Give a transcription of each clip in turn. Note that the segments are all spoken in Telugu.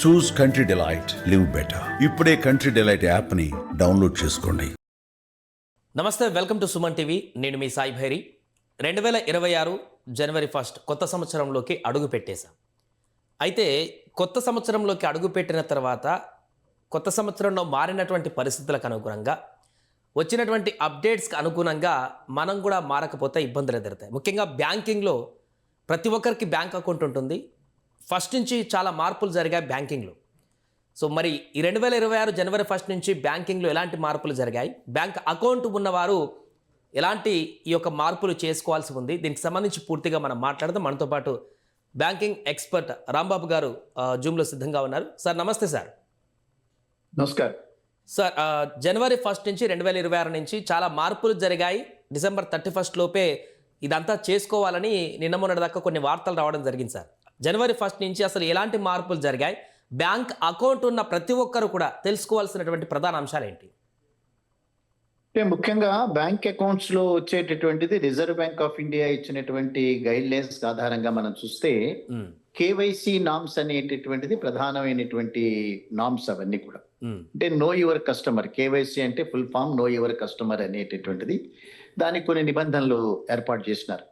చూస్ కంట్రీ డిలైట్, లివ్ బెటర్. ఇప్పుడే కంట్రీ డిలైట్ యాప్ని డౌన్లోడ్ చేసుకోండి. నమస్తే, వెల్కమ్ టు సుమన్ టీవీ. నేను మీ సాయి భైరి. 2026 జనవరి 1 కొత్త సంవత్సరంలోకి అడుగు పెట్టేశాం. అయితే కొత్త సంవత్సరంలోకి అడుగు పెట్టిన తర్వాత కొత్త సంవత్సరంలో మారినటువంటి పరిస్థితులకు అనుగుణంగా వచ్చినటువంటి అప్డేట్స్కి అనుగుణంగా మనం కూడా మారకపోతే ఇబ్బందులు ఎదురుతాయి. ముఖ్యంగా బ్యాంకింగ్లో ప్రతి ఒక్కరికి బ్యాంక్ అకౌంట్ ఉంటుంది. ఫస్ట్ నుంచి చాలా మార్పులు జరిగాయి బ్యాంకింగ్లో. సో మరి ఈ 2026 జనవరి 1 నుంచి బ్యాంకింగ్లో ఎలాంటి మార్పులు జరిగాయి, బ్యాంక్ అకౌంట్ ఉన్నవారు ఎలాంటి ఈ యొక్క మార్పులు చేసుకోవాల్సి ఉంది, దీనికి సంబంధించి పూర్తిగా మనం మాట్లాడదాం. మనతో పాటు బ్యాంకింగ్ ఎక్స్పర్ట్ రాంబాబు గారు జూమ్లో సిద్ధంగా ఉన్నారు. సార్ నమస్తే. సార్ నమస్కారం. సార్, జనవరి 1 నుంచి 2026 నుంచి చాలా మార్పులు జరిగాయి. డిసెంబర్ 31 లోపే ఇదంతా చేసుకోవాలని నిన్న మొన్నటి దాకా కొన్ని వార్తలు రావడం జరిగింది. సార్, జనవరి 1 నుంచి అసలు ఎలాంటి మార్పులు జరిగాయి, బ్యాంక్ అకౌంట్ ఉన్న ప్రతి ఒక్కరు కూడా తెలుసుకోవాల్సినటువంటి ప్రధాన అంశాలు ఏంటి? ముఖ్యంగా బ్యాంక్ అకౌంట్స్ లో వచ్చేటటువంటిది రిజర్వ్ బ్యాంక్ ఆఫ్ ఇండియా ఇచ్చినటువంటి గైడ్ లైన్స్ ఆధారంగా మనం చూస్తే కేవైసీ నామ్స్ అనేటటువంటిది ప్రధానమైనటువంటి నామ్స్. అవన్నీ కూడా అంటే నో యువర్ కస్టమర్, కేవైసీ అంటే full form know your customer అనేటటువంటిది, దానికి కొన్ని నిబంధనలు ఏర్పాటు చేసినారు.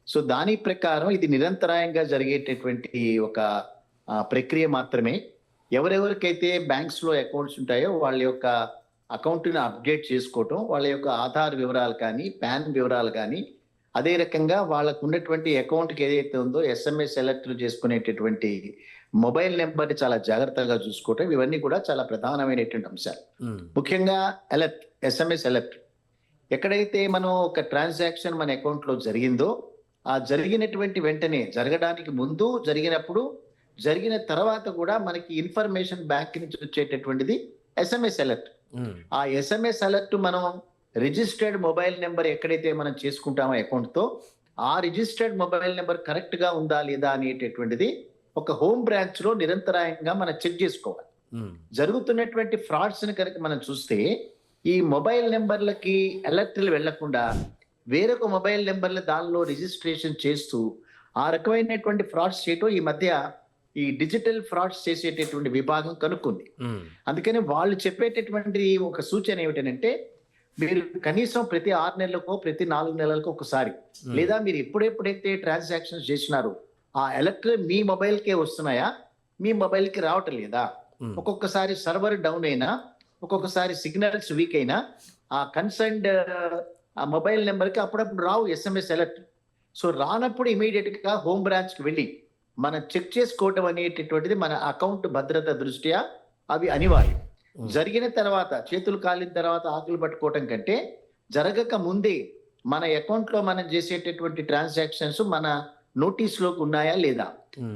సో దాని ప్రకారం ఇది నిరంతరాయంగా జరిగేటటువంటి ఒక ప్రక్రియ మాత్రమే. ఎవరెవరికైతే బ్యాంక్స్ లో అకౌంట్స్ ఉంటాయో వాళ్ళ యొక్క అకౌంట్ని అప్డేట్ చేసుకోవటం, వాళ్ళ యొక్క ఆధార్ వివరాలు కానీ పాన్ వివరాలు కానీ, అదే రకంగా వాళ్ళకు ఉన్నటువంటి అకౌంట్కి ఏదైతే ఉందో ఎస్ఎంఎస్ అలర్ట్లు చేసుకునేటటువంటి మొబైల్ నెంబర్ని చాలా జాగ్రత్తగా చూసుకోవటం, ఇవన్నీ కూడా చాలా ప్రధానమైనటువంటి అంశాలు. ముఖ్యంగా అలర్ట్, ఎస్ఎంఎస్ అలర్ట్, ఎక్కడైతే మనం ఒక ట్రాన్సాక్షన్ మన అకౌంట్లో జరిగిందో ఆ జరిగినటువంటి వెంటనే, జరగడానికి ముందు, జరిగినప్పుడు, జరిగిన తర్వాత కూడా మనకి ఇన్ఫర్మేషన్ బ్యాంక్ నుంచి వచ్చేటటువంటిది ఎస్ఎంఎస్ అలర్ట్. ఆ ఎస్ఎంఎస్ అలర్ట్ మనం రిజిస్టర్డ్ మొబైల్ నెంబర్ ఎక్కడైతే మనం చేసుకుంటామో అకౌంట్తో, ఆ రిజిస్టర్డ్ మొబైల్ నెంబర్ కరెక్ట్ గా ఉందా లేదా అనేటటువంటిది ఒక హోమ్ బ్రాంచ్ లో నిరంతరాయంగా మనం చెక్ చేసుకోవాలి. జరుగుతున్నటువంటి ఫ్రాడ్స్ ని కనుక మనం చూస్తే ఈ మొబైల్ నెంబర్లకి అలర్ట్లు వెళ్లకుండా వేరొక మొబైల్ నెంబర్ల దానిలో రిజిస్ట్రేషన్ చేస్తూ ఆ రకమైనటువంటి ఫ్రాడ్స్ చేయటం ఈ మధ్య ఈ డిజిటల్ ఫ్రాడ్స్ చేసేటటువంటి విభాగం కనుక్కుంది. అందుకని వాళ్ళు చెప్పేటటువంటి ఒక సూచన ఏమిటంటే, మీరు కనీసం ప్రతి 6 నెలలకో ప్రతి 4 నెలలకో ఒకసారి, లేదా మీరు ఎప్పుడెప్పుడైతే ట్రాన్సాక్షన్స్ చేసినారో ఆ అలర్ట్ మీ మొబైల్కే వస్తున్నాయా, మీ మొబైల్కి రావటం లేదా, ఒక్కొక్కసారి సర్వర్ డౌన్ అయినా, ఒక్కొక్కసారి సిగ్నల్స్ వీక్ అయినా ఆ కన్సర్న్డ్ ఆ మొబైల్ నెంబర్కి అప్పుడప్పుడు రావు ఎస్ఎంఎస్ అలర్ట్. సో రానప్పుడు ఇమీడియట్ గా హోమ్ బ్రాంచ్ కి వెళ్ళి మనం చెక్ చేసుకోవటం అనేటటువంటిది మన అకౌంట్ భద్రత దృష్ట్యా అవి అనివార్యం. జరిగిన తర్వాత, చేతులు కాలిన తర్వాత ఆకులు పట్టుకోవటం కంటే, జరగక ముందే మన అకౌంట్ లో మనం చేసేటటువంటి ట్రాన్సాక్షన్స్ మన నోటీస్ లోకి ఉన్నాయా లేదా.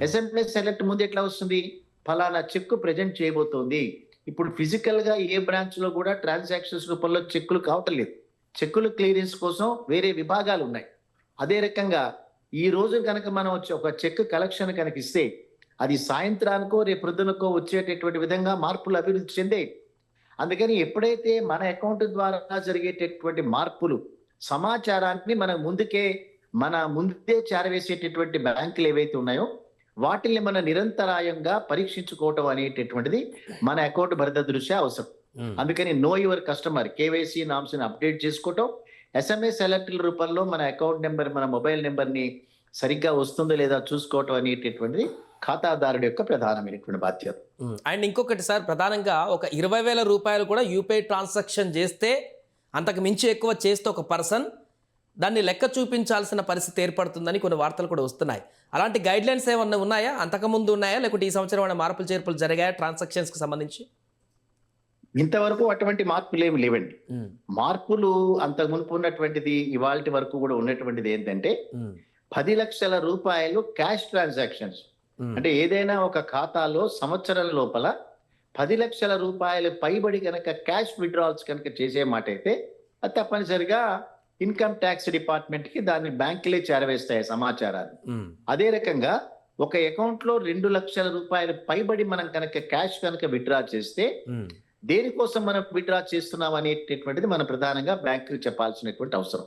ఎస్ఎంఎస్ అలర్ట్ ముందు ఎట్లా వస్తుంది, ఫలానా చెక్ ప్రెజెంట్ చేయబోతోంది. ఇప్పుడు ఫిజికల్ గా ఏ బ్రాంచ్ లో కూడా ట్రాన్సాక్షన్స్ రూపంలో చెక్కులు కావటం లేదు. చెక్కులు క్లియరెన్స్ కోసం వేరే విభాగాలు ఉన్నాయి. అదే రకంగా ఈ రోజు కనుక మనం ఒక చెక్ కలెక్షన్ కనుక ఇస్తే అది సాయంత్రానికో రేపు పొద్దునకో వచ్చేటటువంటి విధంగా మార్పులు అభివృద్ధి చెందే. అందుకని ఎప్పుడైతే మన అకౌంట్ ద్వారా జరిగేటటువంటి మార్పులు సమాచారాన్ని మన ముందే చేరవేసేటటువంటి బ్యాంకులు ఏవైతే ఉన్నాయో వాటిని మన నిరంతరాయంగా పరీక్షించుకోవటం అనేటటువంటిది మన అకౌంట్ భద్రత దృష్ట్యా అవసరం. అందుకని know your customer, KYC norms ని అప్డేట్ చేసుకోవటం, ఎస్ఎంఎస్ అలర్ట్ల రూపంలో మన అకౌంట్ నెంబర్, మన మొబైల్ నెంబర్ ని సరిగ్గా వస్తుందో లేదా చూసుకోవటం అనేటటువంటిది ఖాతాదారుడి యొక్క ప్రధానమైనటువంటి బాధ్యత. అండ్ ఇంకొకటి సార్, ప్రధానంగా ఒక 20,000 రూపాయలు కూడా యూపీఐ ట్రాన్సాక్షన్ చేస్తే, అంతకు మించి ఎక్కువ చేస్తే ఒక పర్సన్ దాన్ని లెక్క చూపించాల్సిన పరిస్థితి ఏర్పడుతుందని కొన్ని వార్తలు కూడా వస్తున్నాయి. అలాంటి గైడ్ లైన్స్ ఏమన్నా ఉన్నాయా, అంతకుముందు ఉన్నాయా, లేకుంటే ఈ సంవత్సరం ఏమైనా మార్పులు చేర్పులు జరిగాయా ట్రాన్సాక్షన్స్కి సంబంధించి? ఇంతవరకు అటువంటి మార్పులు ఏమి లేవండి. మార్పులు అంతకు మునుపు ఉన్నటువంటిది ఇవాళ వరకు కూడా ఉన్నటువంటిది ఏంటంటే 10 లక్షల రూపాయలు క్యాష్ ట్రాన్సాక్షన్స్. అంటే ఏదైనా ఒక ఖాతాలో సంవత్సరం లోపల 10 లక్షల రూపాయలు పైబడి కనుక క్యాష్ విత్డ్రాల్స్ కనుక చేసే మాట అయితే అది తప్పనిసరిగా ఇన్కమ్ ట్యాక్స్ డిపార్ట్మెంట్ కి దాన్ని బ్యాంకులే చేరవేస్తాయి సమాచారాన్ని. అదే రకంగా ఒక అకౌంట్ లో 2 లక్షల రూపాయలు పైబడి మనం కనుక క్యాష్ కనుక విత్డ్రా చేస్తే దేనికోసం మనం విత్డ్రా చేస్తున్నాం అనేటటువంటిది మనం ప్రధానంగా బ్యాంకు చెప్పాల్సినటువంటి అవసరం.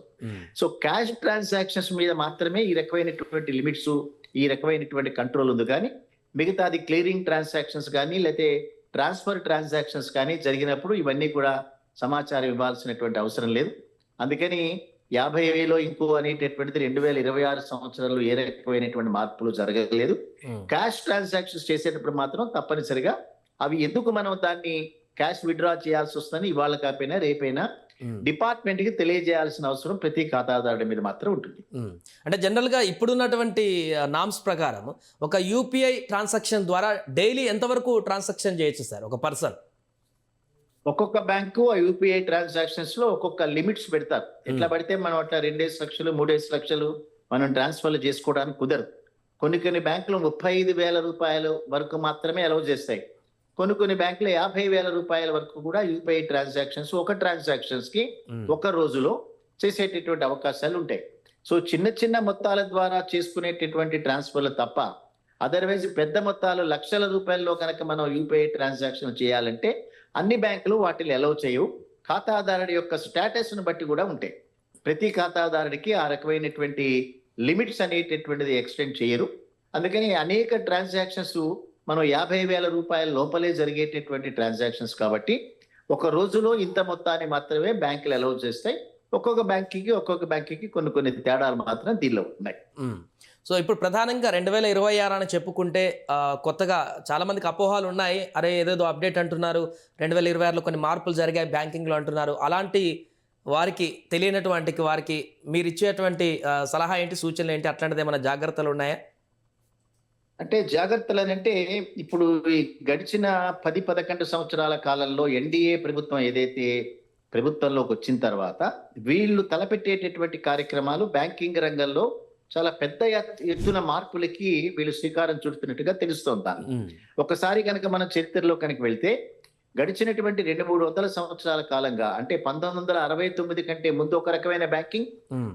సో క్యాష్ ట్రాన్సాక్షన్స్ మీద మాత్రమే ఈ రకమైనటువంటి లిమిట్స్, ఈ రకమైనటువంటి కంట్రోల్ ఉంది. కానీ మిగతాది క్లియరింగ్ ట్రాన్సాక్షన్స్ కానీ లేకపోతే ట్రాన్స్ఫర్ ట్రాన్సాక్షన్స్ కానీ జరిగినప్పుడు ఇవన్నీ కూడా సమాచారం ఇవ్వాల్సినటువంటి అవసరం లేదు. అందుకని 50,000 ఇంకో అనేటటువంటిది 2026 సంవత్సరంలో ఏ రకమైనటువంటి మార్పులు జరగలేదు. క్యాష్ ట్రాన్సాక్షన్స్ చేసేటప్పుడు మాత్రం తప్పనిసరిగా అవి ఎందుకు మనం దాన్ని క్యాష్ విత్డ్రా చేయాల్సి వస్తుందని ఇవాళ కాకపోయినా రేపైనా డిపార్ట్మెంట్ కి తెలియజేయాల్సిన అవసరం ప్రతి ఖాతాదారుడి మీద మాత్రం ఉంటుంది. అంటే జనరల్ గా ఇప్పుడున్నటువంటి నామ్స్ ప్రకారం ఒక యూపీఐ ట్రాన్సాక్షన్ ద్వారా డైలీ ఎంతవరకు ట్రాన్సాక్షన్ చేయొచ్చు సార్ ఒక పర్సన్? ఒక్కొక్క బ్యాంకు ఆ యూపీఐ ట్రాన్సాక్షన్స్ లో ఒక్కొక్క లిమిట్స్ పెడతారు. ఎట్లా పడితే మనం అట్లా 2 లక్షలు 3 లక్షలు మనం ట్రాన్స్ఫర్లు చేసుకోవడానికి కుదరదు. కొన్ని బ్యాంకులు 35,000 రూపాయల వరకు మాత్రమే అలౌ చేస్తాయి. కొన్ని బ్యాంకులు 50,000 రూపాయల వరకు కూడా యూపీఐ ట్రాన్సాక్షన్స్ ఒక ట్రాన్సాక్షన్స్ కి ఒక రోజులో చేసేటటువంటి అవకాశాలు ఉంటాయి. సో చిన్న మొత్తాల ద్వారా చేసుకునేటటువంటి ట్రాన్స్ఫర్లు తప్ప అదర్వైజ్ పెద్ద మొత్తాలు లక్షల రూపాయల్లో కనుక మనం యూపీఐ ట్రాన్సాక్షన్ చేయాలంటే అన్ని బ్యాంకులు వాటిని అలౌ చేయవు. ఖాతాదారుడి యొక్క స్టేటస్ ను బట్టి కూడా ఉంటాయి. ప్రతి ఖాతాదారుడికి ఆ రకమైనటువంటి లిమిట్స్ అనేటటువంటిది ఎక్స్టెండ్ చేయరు. అందుకని అనేక ట్రాన్సాక్షన్స్ మనం 50,000 రూపాయల లోపలే జరిగేటటువంటి ట్రాన్సాక్షన్స్ కాబట్టి ఒక రోజులో ఇంత మొత్తాన్ని మాత్రమే బ్యాంకులు అలౌ చేస్తాయి. ఒక్కొక్క బ్యాంకుకి కొన్ని తేడాలు మాత్రం దీనిలో ఉన్నాయి. సో ఇప్పుడు ప్రధానంగా 2026 అని చెప్పుకుంటే కొత్తగా చాలా మందికి అపోహాలు ఉన్నాయి. అరే ఏదేదో అప్డేట్ అంటున్నారు, 2026లో కొన్ని మార్పులు జరిగాయి బ్యాంకింగ్లో అంటున్నారు. అలాంటి వారికి తెలియనటువంటి వారికి మీరు ఇచ్చేటువంటి సలహా ఏంటి, సూచనలు ఏంటి, అట్లాంటిది ఏమైనా జాగ్రత్తలు ఉన్నాయా? అంటే జాగ్రత్తలు అంటే ఇప్పుడు ఈ గడిచిన 10-11 సంవత్సరాల కాలంలో ఎన్డీఏ ప్రభుత్వం ఏదైతే ప్రభుత్వంలోకి వచ్చిన తర్వాత వీళ్ళు తలపెట్టేటటువంటి కార్యక్రమాలు బ్యాంకింగ్ రంగంలో చాలా పెద్ద ఎత్తున మార్పులకి వీళ్ళు శ్రీకారం చుడుతున్నట్టుగా తెలుస్తోంది. ఒకసారి కనుక మన చరిత్రలో కనుక వెళ్తే గడిచినటువంటి 200-300 సంవత్సరాల కాలంగా అంటే 1969 కంటే ముందు ఒక రకమైన బ్యాంకింగ్,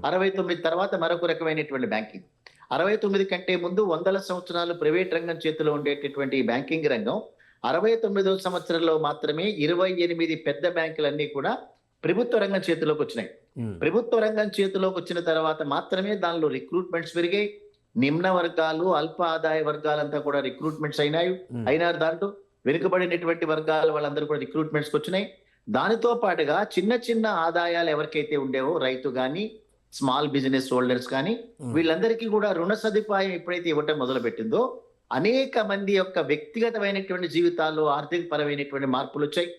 69 తర్వాత మరొక రకమైనటువంటి బ్యాంకింగ్, 69 కంటే ముందు 100 సంవత్సరాలు ప్రైవేట్ రంగం చేతిలో ఉండేటటువంటి బ్యాంకింగ్ రంగం 69వ సంవత్సరంలో మాత్రమే 28 పెద్ద బ్యాంకులన్నీ కూడా ప్రభుత్వ రంగం చేతిలోకి వచ్చినాయి. ప్రభుత్వ రంగం చేతిలోకి వచ్చిన తర్వాత మాత్రమే దానిలో రిక్రూట్మెంట్స్ పెరిగాయి. నిమ్న వర్గాలు, అల్ప ఆదాయ వర్గాలంతా కూడా రిక్రూట్మెంట్స్ అయినారు. దాంట్లో వెనుకబడినటువంటి వర్గాల వాళ్ళందరూ కూడా రిక్రూట్మెంట్స్కి వచ్చినాయి. దానితో పాటుగా చిన్న ఆదాయాలు ఎవరికైతే ఉండేవో రైతు కానీ స్మాల్ బిజినెస్ హోల్డర్స్ కానీ వీళ్ళందరికీ కూడా రుణ సదుపాయం ఎప్పుడైతే ఇవ్వటం మొదలు పెట్టిందో అనేక మంది యొక్క వ్యక్తిగతమైనటువంటి జీవితాల్లో ఆర్థిక పరమైనటువంటి మార్పులు వచ్చాయి.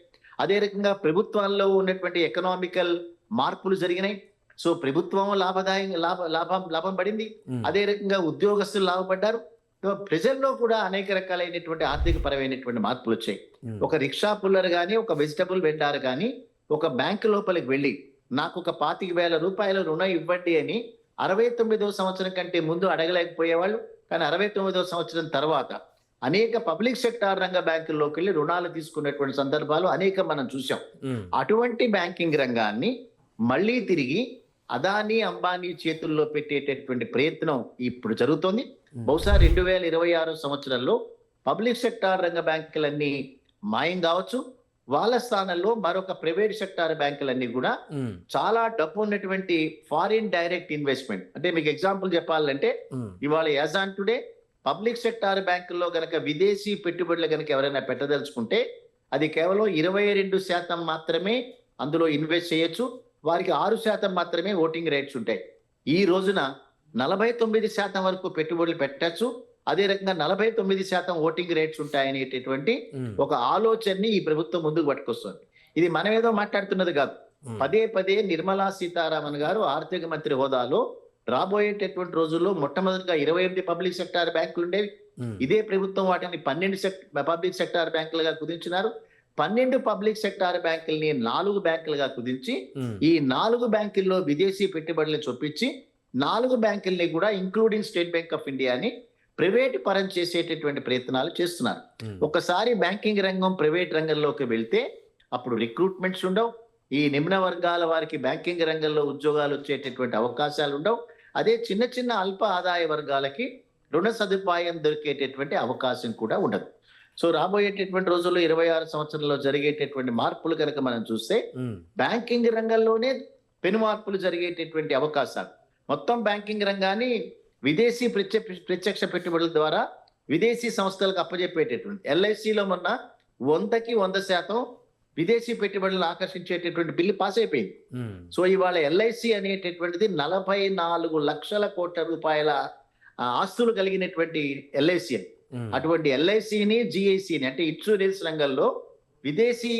అదే రకంగా ప్రభుత్వాల్లో ఉన్నటువంటి ఎకనామికల్ మార్పులు జరిగినాయి. సో ప్రభుత్వం లాభం పడింది. అదే రకంగా ఉద్యోగస్తులు లాభపడ్డారు. ప్రజల్లో కూడా అనేక రకాలైనటువంటి ఆర్థిక పరమైనటువంటి మార్పులు వచ్చాయి. ఒక రిక్షా పుల్లర్ కానీ ఒక వెజిటబుల్ వెండార్ కానీ ఒక బ్యాంకు లోపలికి వెళ్ళి నాకు ఒక 25,000 రూపాయల రుణం ఇవ్వండి అని 69వ సంవత్సరం కంటే ముందు అడగలేకపోయేవాళ్ళు. కానీ 69వ సంవత్సరం తర్వాత అనేక పబ్లిక్ సెక్టార్ రంగ బ్యాంకుల్లోకి వెళ్ళి రుణాలు తీసుకున్నటువంటి సందర్భాలు అనేక మనం చూసాం. అటువంటి బ్యాంకింగ్ రంగాన్ని మళ్ళీ తిరిగి అదానీ అంబానీ చేతుల్లో పెట్టేటటువంటి ప్రయత్నం ఇప్పుడు జరుగుతోంది. బహుశా 2026 సంవత్సరంలో పబ్లిక్ సెక్టార్ రంగ బ్యాంకులన్నీ మాయం కావచ్చు. వాళ్ళ స్థానంలో మరొక ప్రైవేట్ సెక్టార్ బ్యాంకులన్నీ కూడా చాలా డబ్బు ఉన్నటువంటి ఫారిన్ డైరెక్ట్ ఇన్వెస్ట్మెంట్, అంటే మీకు ఎగ్జాంపుల్ చెప్పాలంటే ఇవాళ as on today public sector బ్యాంకుల్లో గనక విదేశీ పెట్టుబడులు గనక ఎవరైనా పెట్టదలుచుకుంటే అది కేవలం 22% మాత్రమే అందులో ఇన్వెస్ట్ చేయొచ్చు. వారికి 6% మాత్రమే ఓటింగ్ రేట్స్ ఉంటాయి. ఈ రోజున 49% వరకు పెట్టుబడులు పెట్టచ్చు. అదే రకంగా 49% ఓటింగ్ రేట్స్ ఉంటాయనేటటువంటి ఒక ఆలోచనని ఈ ప్రభుత్వం ముందుకు పట్టుకొస్తుంది. ఇది మనం ఏదో మాట్లాడుతున్నది కాదు. పదే నిర్మలా సీతారామన్ గారు ఆర్థిక మంత్రి హోదాలో రాబోయేటటువంటి రోజుల్లో మొట్టమొదటిగా 28 పబ్లిక్ సెక్టార్ బ్యాంకులు ఉండేవి. ఇదే ప్రభుత్వం వాటిని 12 పబ్లిక్ సెక్టార్ బ్యాంకులుగా కుదించినారు. 12 పబ్లిక్ సెక్టార్ బ్యాంకుల్ని 4 బ్యాంకులుగా కుదించి ఈ 4 బ్యాంకుల్లో విదేశీ పెట్టుబడులను చొప్పించి 4 బ్యాంకుల్ని కూడా ఇంక్లూడింగ్ స్టేట్ బ్యాంక్ ఆఫ్ ఇండియాని ప్రైవేట్ పరం చేసేటటువంటి ప్రయత్నాలు చేస్తున్నారు. ఒకసారి బ్యాంకింగ్ రంగం ప్రైవేట్ రంగంలోకి వెళ్తే అప్పుడు రిక్రూట్మెంట్స్ ఉండవు. ఈ నిమ్న వర్గాల వారికి బ్యాంకింగ్ రంగంలో ఉద్యోగాలు వచ్చేటటువంటి అవకాశాలు ఉండవు. అదే చిన్న అల్ప ఆదాయ వర్గాలకి రుణ సదుపాయం దొరికేటటువంటి అవకాశం కూడా ఉండదు. సో రాబోయేటటువంటి రోజుల్లో 26 సంవత్సరంలో జరిగేటటువంటి మార్పులు కనుక మనం చూస్తే బ్యాంకింగ్ రంగంలోనే పెను మార్పులు జరిగేటటువంటి అవకాశాలు, మొత్తం బ్యాంకింగ్ రంగాన్ని విదేశీ ప్రత్యక్ష పెట్టుబడుల ద్వారా విదేశీ సంస్థలకు అప్పజెప్పేటటువంటి ఎల్ఐసిలో మొన్న 100% విదేశీ పెట్టుబడులను ఆకర్షించేటటువంటి బిల్లు పాస్ అయిపోయింది. సో ఇవాళ ఎల్ఐసి అనేటటువంటిది 44 లక్షల కోట్ల రూపాయల ఆస్తులు కలిగినటువంటి ఎల్ఐసి అని. అటువంటి ఎల్ఐసిని జిఐసిని అంటే ఇన్సూరెన్స్ రంగంలో విదేశీ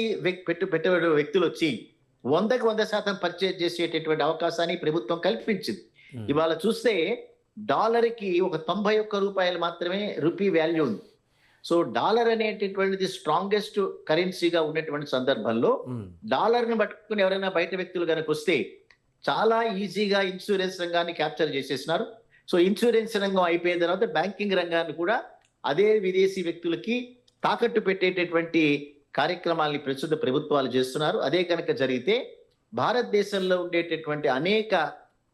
పెట్టుబడి వ్యక్తులు వచ్చి 100% పర్చేజ్ చేసేటటువంటి అవకాశాన్ని ప్రభుత్వం కల్పించింది. ఇవాళ చూస్తే డాలర్కి ఒక 91 రూపాయలు మాత్రమే రూపీ వాల్యూ ఉంది. సో డాలర్ అనేటటువంటిది స్ట్రాంగెస్ట్ కరెన్సీగా ఉన్నటువంటి సందర్భంలో డాలర్ని పట్టుకుని ఎవరైనా బయట వ్యక్తులు కనుక వస్తే చాలా ఈజీగా ఇన్సూరెన్స్ రంగాన్ని క్యాప్చర్ చేసేసినారు. సో ఇన్సూరెన్స్ రంగం అయిపోయిన తర్వాత బ్యాంకింగ్ రంగాన్ని కూడా అదే విదేశీ వ్యక్తులకి తాకట్టు పెట్టేటటువంటి కార్యక్రమాల్ని ప్రస్తుత ప్రభుత్వాలు చేస్తున్నారు. అదే కనుక జరిగితే భారతదేశంలో ఉండేటటువంటి అనేక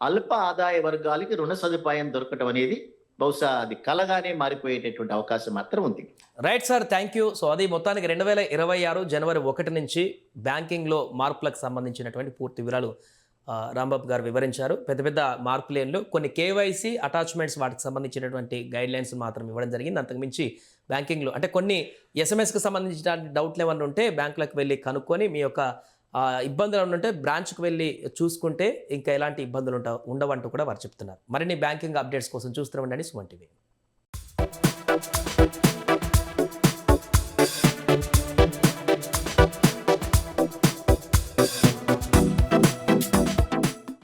అల్ప ఆదాయ వర్గాలకి రుణ సదుపాయం దొరకటం అనేది బహుశా అది కలగానే మారిపోయేటటువంటి అవకాశం మాత్రం ఉంది. Right sir, thank you. So అది మొత్తానికి 2026 జనవరి 1 నుంచి బ్యాంకింగ్లో మార్పులకు సంబంధించినటువంటి పూర్తి వివరాలు రాంబాబు గారు వివరించారు. పెద్ద పెద్ద మార్పులేంలో కొన్ని కేవైసీ అటాచ్మెంట్స్ వాటికి సంబంధించినటువంటి గైడ్ లైన్స్ మాత్రం ఇవ్వడం జరిగింది. అంతకుమించి బ్యాంకింగ్లో అంటే కొన్ని ఎస్ఎంఎస్కి సంబంధించిన డౌట్లు ఏమన్నా ఉంటే బ్యాంకులకు వెళ్ళి కనుక్కొని మీ యొక్క ఇబ్బందులు ఉంటే బ్రాంచ్కి వెళ్ళి చూసుకుంటే ఇంకా ఎలాంటి ఇబ్బందులు ఉండవంటూ కూడా వారు చెప్తున్నారు. మరిన్ని బ్యాంకింగ్ అప్డేట్స్ కోసం చూస్తూ ఉండండి సుమన్ టీవీ.